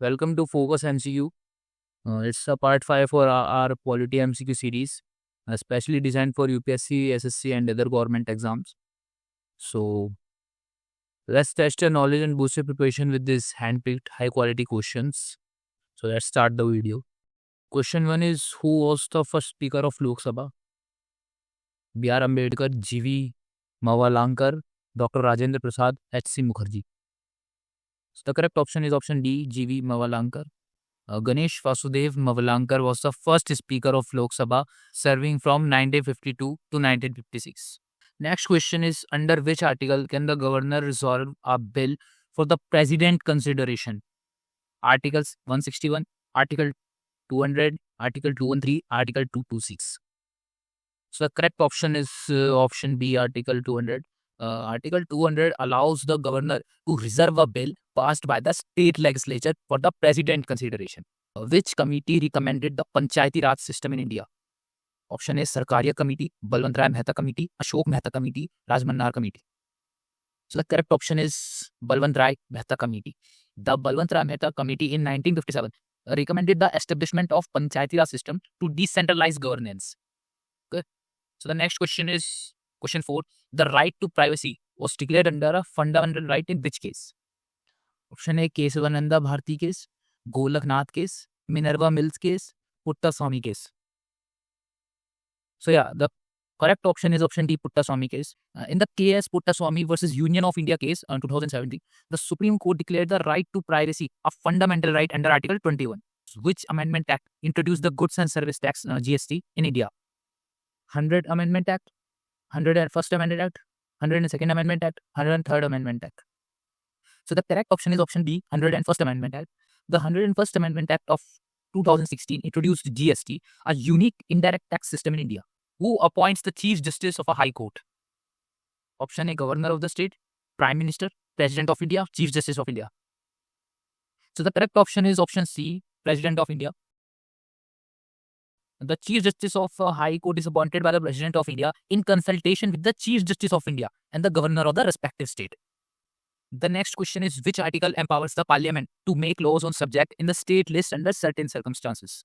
Welcome to Focus MCQ. It's a part 5 for our Polity MCQ series, especially designed for UPSC, SSC, and other government exams. So, let's test your knowledge and boost your preparation with these hand-picked high-quality questions. So, let's start the video. Question 1 is, who was the first Speaker of Lok Sabha? B.R. Ambedkar, G.V. Mavalankar, Dr. Rajendra Prasad, H.C. Mukherjee. So, the correct option is option D, G.V. Mavalankar. Ganesh Vasudev Mavalankar was the first Speaker of Lok Sabha, serving from 1952 to 1956. Next question is, under which article can the governor resolve a bill for the president consideration? Articles 161, Article 200, Article 213, Article 226. So the correct option is option B, Article 200. Article 200 allows the governor to reserve a bill passed by the state legislature for the president consideration. Which committee recommended the Panchayati Raj system in India? Option A, Sarkaria Committee, Balwant Rai Mehta Committee, Ashok Mehta Committee, Rajmannar Committee. So the correct option is Balwant Rai Mehta Committee. The Balwant Rai Mehta Committee in 1957 recommended the establishment of Panchayati Raj system to decentralize governance. Okay. So the next question is question 4. The right to privacy was declared under a fundamental right in which case? Option A, Kesavananda Bharti case, Golaknath case, Minerva Mills case, Puttaswamy case. So yeah, the correct option is option D, Puttaswamy case. In the KS Puttaswamy versus Union of India case in 2017, the Supreme Court declared the right to privacy a fundamental right under Article 21. Which Amendment Act introduced the Goods and Service Tax GST in India? 100 Amendment Act, 101st Amendment Act, 102nd Amendment Act, 103rd Amendment Act. So the correct option is option B, 101st Amendment Act. The 101st Amendment Act of 2016 introduced GST, a unique indirect tax system in India. Who appoints the Chief Justice of a High Court? Option A, Governor of the State, Prime Minister, President of India, Chief Justice of India. So the correct option is option C, President of India. The Chief Justice of a High Court is appointed by the President of India in consultation with the Chief Justice of India and the Governor of the respective state. The next question is, which article empowers the Parliament to make laws on subject in the state list under certain circumstances?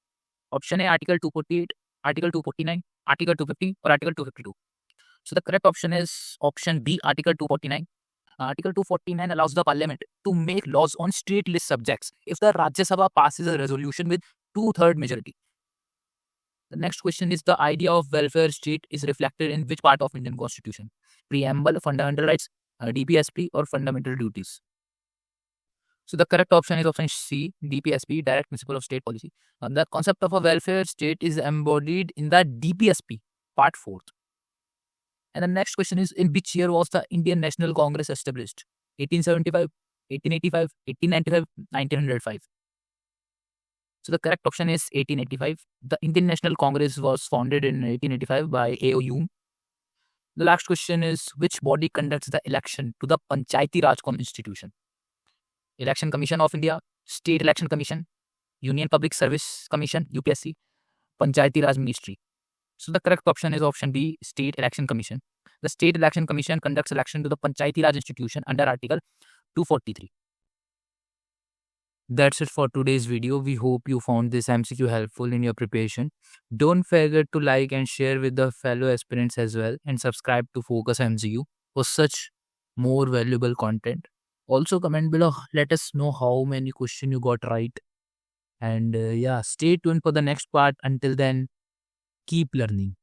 Option A, Article 248, Article 249, Article 250, or Article 252. So the correct option is option B, Article 249. Article 249 allows the Parliament to make laws on state list subjects if the Rajya Sabha passes a resolution with 2/3 majority. The next question is, the idea of welfare state is reflected in which part of Indian Constitution? Preamble, fundamental rights, DPSP, or fundamental duties? So the correct option is option C, DPSP, direct principle of state policy. The concept of a welfare state is embodied in the DPSP, part 4th. And the next question is, in which year was the Indian National Congress established? 1875, 1885, 1895, 1905. So the correct option is 1885. The Indian National Congress was founded in 1885 by A.O. Hume. The last question is, which body conducts the election to the Panchayati Raj Institution? Election Commission of India, State Election Commission, Union Public Service Commission, UPSC, Panchayati Raj Ministry. So the correct option is option B, State Election Commission. The State Election Commission conducts election to the Panchayati Raj institution under Article 243. That's it for today's video. We hope you found this MCQ helpful in your preparation. Don't forget to like and share with the fellow aspirants as well, and subscribe to Focus MCQ for such more valuable content. Also comment below, let us know how many questions you got right. And yeah, stay tuned for the next part. Until then, keep learning.